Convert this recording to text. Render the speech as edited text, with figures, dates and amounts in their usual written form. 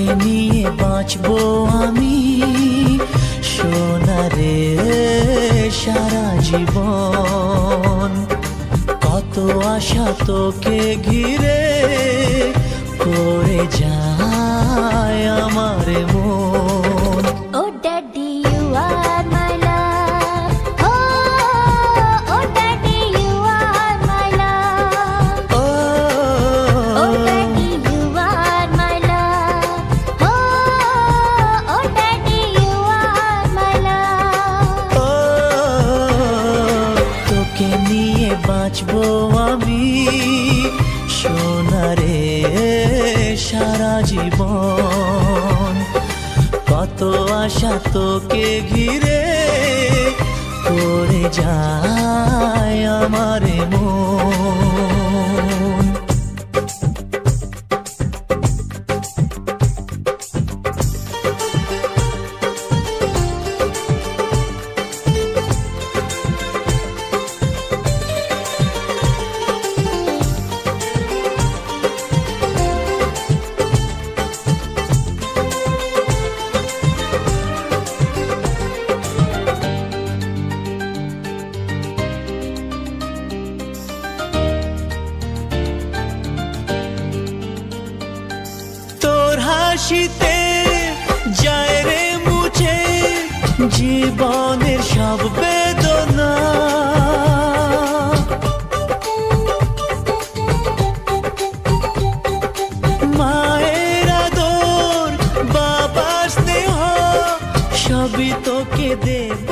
তোকে নিয়ে বাঁচবো আমি সোনারে সারা জীবন। কত আশা তোকে ঘিরে করে যায় আমার মন। Oh daddy, you are my love. Oh daddy, you are my love. Oh daddy, you are my love. Oh daddy, you are my love. তোকে নিয়ে বাঁচবো আমি সোনারে সারা জীবন। কত আশা তোকে ঘিরে করে যায় আমার মন। হাসিতে যায় রে মুছে জীবনের সব বেদনা। মায়ের আদর বাবার স্নেহ সবই তোকে দেব।